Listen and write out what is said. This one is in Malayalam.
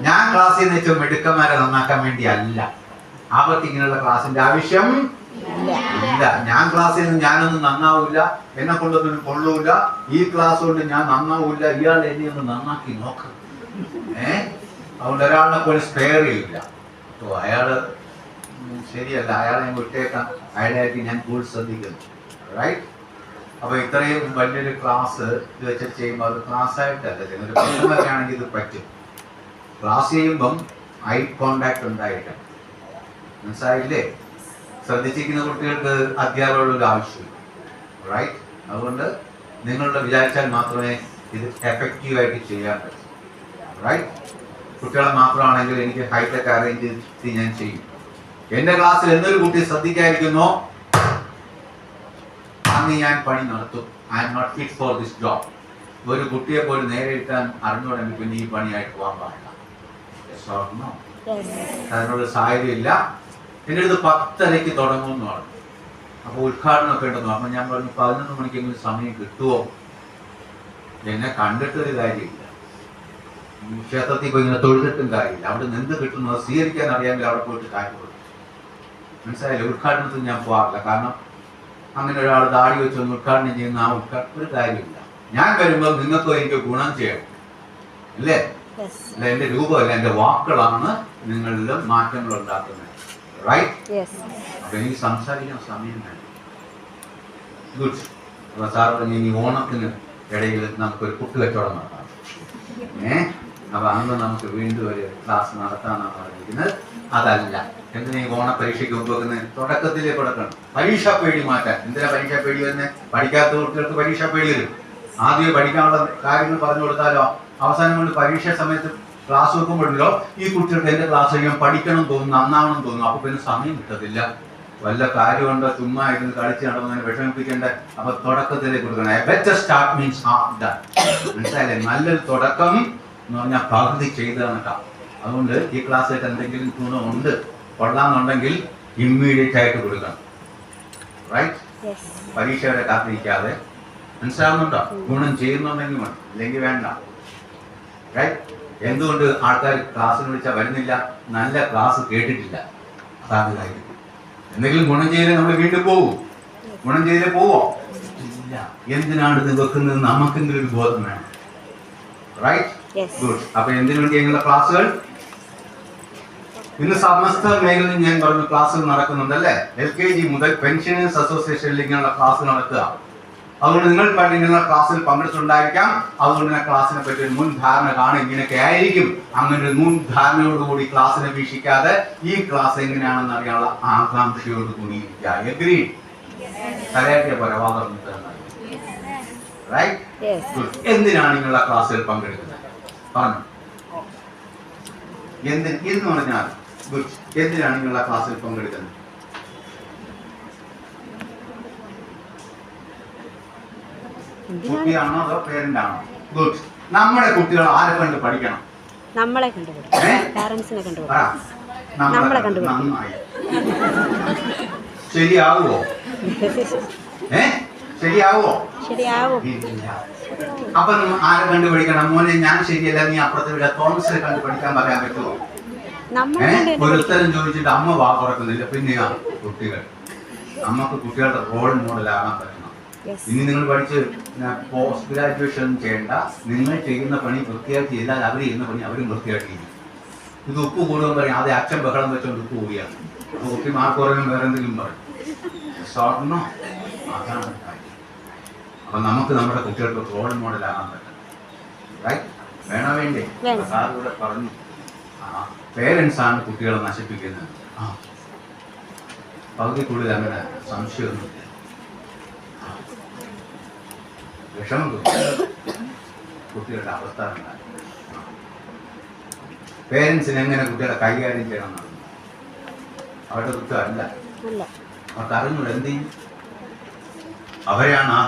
ഞാൻ ക്ലാസ്സിൽ നിന്ന് വെച്ചാൽ മിടുക്കന്മാരെ നന്നാക്കാൻ വേണ്ടി അല്ല. അവർക്ക് ഇങ്ങനെയുള്ള ക്ലാസ്സിന്റെ ആവശ്യം ഇല്ല. ഞാൻ ക്ലാസ്സിൽ നിന്ന് ഞാനൊന്നും നന്നാവൂല, എന്നെ കൊണ്ടൊന്നും കൊള്ളൂല, ഈ ക്ലാസ് കൊണ്ട് ഞാൻ നന്നാവൂല, ഇയാൾ എന്നെ ഒന്ന് നന്നാക്കി നോക്കും. അതുകൊണ്ട് ഒരാളിനെ പോലെ സ്പെയർ ചെയ്യില്ല. അപ്പോൾ അയാള് ശരിയല്ല, അയാളെ ഞാൻ വിട്ടേക്കാം, അയാളായിട്ട് ഞാൻ കൂടുതൽ ശ്രദ്ധിക്കുന്നു. റൈറ്റ്? അപ്പൊ ഇത്രയും വലിയൊരു ക്ലാസ് ഇത് വെച്ച് ചെയ്യുമ്പോൾ അത് ക്ലാസ് ആയിട്ടല്ല ചെയ്യുന്നത്. ഒരു പ്രശ്നമൊക്കെ ആണെങ്കിൽ ഇത് പറ്റും. ക്ലാസ് ചെയ്യുമ്പം ഐ കോണ്ടാക്ട് ഉണ്ടായിരിക്കണം. മനസ്സിലായില്ലേ? ശ്രദ്ധിച്ചിരിക്കുന്ന കുട്ടികൾക്ക് അധ്യാപകരുടെ ആവശ്യമില്ല. റൈറ്റ്? അതുകൊണ്ട് നിങ്ങളുടെ വിചാരിച്ചാൽ മാത്രമേ ഇത് എഫക്റ്റീവായിട്ട് ചെയ്യാൻ പറ്റൂ. റൈറ്റ്? കുട്ടികളെ മാത്രമാണെങ്കിൽ എനിക്ക് ഹൈടെക് അറേഞ്ച് ചെയ്ത് ഞാൻ ചെയ്യും. എൻ്റെ ക്ലാസ്സിൽ എന്തൊരു കുട്ടി ശ്രദ്ധിക്കാതിരിക്കുന്നോ അന്ന് ഞാൻ പണി നടത്തും. I am not fit for this job. ഒരു കുട്ടിയെ പോലും നേരെ ഇട്ടാൻ അറിഞ്ഞുകൊണ്ടെങ്കിൽ പിന്നെ ഈ പണിയായിട്ട് പോകാൻ പാടില്ല. അതിനുള്ള സാഹചര്യമില്ല. എൻ്റെ അടുത്ത് 10:30 തുടങ്ങുമെന്ന് പറഞ്ഞു. അപ്പോൾ ഉദ്ഘാടനമൊക്കെ ഉണ്ടെന്ന് പറഞ്ഞു. ഞാൻ പറഞ്ഞു 11 മണിക്കെങ്കിലും സമയം കിട്ടുമോ? എന്നെ കണ്ടിട്ടൊരു കാര്യമില്ല. ക്ഷേത്രത്തിൽ പോയി ഇങ്ങനെ തൊഴുതിട്ടും കാര്യമില്ല. അവിടെ നിന്ന് കിട്ടുന്നത് സ്വീകരിക്കാൻ അറിയാമെങ്കിൽ അവിടെ പോയിട്ട് കാര്യം കൊടുക്കും. മനസ്സിലായില്ലേ? ഉദ്ഘാടനത്തിൽ ഞാൻ പോകാറില്ല. കാരണം അങ്ങനെ ഒരാൾ ദാടി വെച്ചൊന്ന് ഉദ്ഘാടനം ചെയ്യുന്ന ആ ഒരു കാര്യമില്ല. ഞാൻ വരുമ്പോൾ നിങ്ങൾക്കോ എനിക്ക് ഗുണം ചെയ്യണം, അല്ലേ? അല്ല, എൻ്റെ രൂപമല്ല, എൻ്റെ വാക്കുകളാണ് നിങ്ങളിൽ മാറ്റങ്ങൾ ഉണ്ടാക്കുന്നത്. റൈറ്റ്? അപ്പൊ എനിക്ക് സംസാരിക്കാൻ സമയം വേണം. ഗുഡ്. അപ്പൊ സാർ പറഞ്ഞു ഇനി ഓണത്തിന് ഇടയിൽ നമുക്കൊരു കുട്ടി കച്ചവടം നടത്താം. അപ്പൊ അന്ന് നമുക്ക് വീണ്ടും ഒരു ക്ലാസ് നടത്താനാണ് പറഞ്ഞിരിക്കുന്നത്. അതല്ല, എന്തിനാ ഈ ഓണ പരീക്ഷയ്ക്ക് മുമ്പ് വെക്കുന്നത്? തുടക്കത്തിലേ കൊടുക്കണം. പരീക്ഷാ പേടി മാറ്റാൻ. എന്തിനാ പരീക്ഷാ പേടി വരുന്നത്? പഠിക്കാത്ത കുട്ടികൾക്ക് പരീക്ഷാ പേടി വരും. ആദ്യം പഠിക്കാനുള്ള കാര്യങ്ങൾ പറഞ്ഞു കൊടുത്താലോ അവസാനം കൊണ്ട് പരീക്ഷ സമയത്ത് ക്ലാസ് വെക്കുമ്പോഴല്ലോ ഈ കുട്ടികൾക്ക് എൻ്റെ ക്ലാസ് കഴിയാൻ പഠിക്കണം തോന്നും, നന്നാവണം തോന്നും. അപ്പൊ പിന്നെ സമയം കിട്ടത്തില്ല. വല്ല കാര്യമുണ്ടോ? ചുമ്മാ ഇരുന്ന് കളിച്ച് നടന്നതിനെ വിഷമിപ്പിക്കേണ്ട. അപ്പൊ തുടക്കത്തിലേ കൊടുക്കണം. Better start means half done. മനസ്സിലായില്ലേ? നല്ലൊരു തുടക്കം എന്ന് പറഞ്ഞാൽ പകുതി ചെയ്തതാണ് കേട്ടോ. അതുകൊണ്ട് ഈ ക്ലാസ്സിലേക്ക് എന്തെങ്കിലും ഗുണമുണ്ട് കൊള്ളാന്നുണ്ടെങ്കിൽ ഇമ്മീഡിയറ്റ് ആയിട്ട് കൊടുക്കണം. റൈറ്റ്? പരീക്ഷ വരെ കാത്തിരിക്കാതെ. മനസ്സിലാവുന്നുണ്ടോ? ഗുണം ചെയ്യുന്നുണ്ടെങ്കിൽ മതി, ഇല്ലെങ്കിൽ വേണ്ട. റൈറ്റ്? എന്തുകൊണ്ട് ആൾക്കാർ ക്ലാസ്സിന് വിളിച്ചാൽ വരുന്നില്ല? നല്ല ക്ലാസ് കേട്ടിട്ടില്ല. അതാണ് കാര്യം. എന്തെങ്കിലും ഗുണം ചെയ്തേ നമ്മൾ വീണ്ടും പോകും. ഗുണം ചെയ്തേ പോവോ? ഇല്ല. എന്തിനാണ് ഇത് വെക്കുന്നത്? നമുക്കെങ്കിലും ഒരു ബോധം വേണം. റൈറ്റ്? ഗുഡ്. അപ്പൊ എന്തിനു വേണ്ടി ഞങ്ങളുടെ ക്ലാസ്സുകൾ ഇന്ന് സമസ്ത മേഖലയിൽ ഞാൻ പറഞ്ഞു ക്ലാസ്സുകൾ നടക്കുന്നുണ്ടല്ലേ? LKG മുതൽ പെൻഷനേഴ്സ് അസോസിയേഷനിൽ ഇങ്ങനെയുള്ള ക്ലാസ് നടക്കുക. അതുകൊണ്ട് നിങ്ങൾ ഇങ്ങനെയുള്ള ക്ലാസ്സിൽ പങ്കെടുത്തുണ്ടായിരിക്കാം. അതുകൊണ്ട് തന്നെ ക്ലാസ്സിനെ പറ്റി ഒരു മുൻ ധാരണ കാണും. ഇങ്ങനെയൊക്കെ ആയിരിക്കും. അങ്ങനെ ഒരു മുൻ ധാരണയോടുകൂടി ക്ലാസ്സിനെ വീക്ഷിക്കാതെ ഈ ക്ലാസ് എങ്ങനെയാണെന്ന് അറിയാനുള്ള ആകാംക്ഷയോട് കൂടി എഗ്രി തലയാട്ടിയ പരവാദം. എന്തിനാണ് നിങ്ങളുടെ ക്ലാസ്സിൽ പങ്കെടുക്കുന്നത്? പറഞ്ഞു. എന്ന് പറഞ്ഞാൽ ഗുഡ്. എന്തിനാണ് നിങ്ങളുടെ ക്ലാസ്സിൽ പങ്കെടുക്കുന്നത്? കുട്ടിയാണോ അതോ പേരന്റ് ആണോ? ഗുഡ്. നമ്മുടെ കുട്ടികൾ ആരെ കണ്ട് പഠിക്കണം? നമ്മളെ കണ്ട്. നന്നായി. ശരിയാവോ? ശരിയാവോ? അപ്പൊ ആരെ കണ്ട് പഠിക്കണം? മോനെ ഞാൻ ശരിയല്ല, നീ അപ്പുറത്തെ വിട തോമസിനെ കണ്ട് പഠിക്കാൻ പറയാൻ പറ്റുമോ? ഒരു ഉത്തരം ചോദിച്ചിട്ട് അമ്മ വാ തുറക്കുന്നില്ല. പിന്നെയാ കുട്ടികൾ. അമ്മക്ക് കുട്ടികളുടെ റോൾ മോഡലാകാൻ പറ്റണം. ഇനി നിങ്ങൾ പഠിച്ച് പോസ്റ്റ് ഗ്രാജുവേഷൻ ചെയ്യേണ്ട. നിങ്ങൾ ചെയ്യുന്ന പണി വൃത്തിയായിട്ട് ചെയ്താൽ അവർ ചെയ്യുന്ന പണി അവരും വൃത്തിയായിട്ട് ചെയ്യും. ഇത് ഉപ്പ് കൂടുമ്പോൾ പറയും അതെ അച്ഛൻ ബഹളം വെച്ചോണ്ട് ഉപ്പ് കൂടിയാണ്. അപ്പൊ കുട്ടി മാർക്ക് കുറയും വേറെ എന്തെങ്കിലും പറയും. ഷോർട്ടണോ? അതാണ് കാര്യം. അപ്പൊ നമുക്ക് നമ്മുടെ കുട്ടികൾക്ക് റോൾ മോഡലാകാൻ പറ്റണം. റൈറ്റ്? വേണോ വേണ്ടേ? സാർ ഇവിടെ പറഞ്ഞു പേരൻസ് ആണ് കുട്ടികളെ നശിപ്പിക്കുന്നത്. പകുതി കൂടുതൽ അങ്ങനെ സംശയമൊന്നുമില്ല. വിഷമം കുട്ടികളുടെ അവസ്ഥ ഉണ്ടായി. പേരൻസിന് എങ്ങനെ കുട്ടികളെ കൈകാര്യം ചെയ്യണം എന്നാണ് അവരുടെ കുറ്റമല്ല. അവർക്ക് അറിഞ്ഞൂടെ എന്ത് ചെയ്യും? അവരെയാണ് ആദ്യം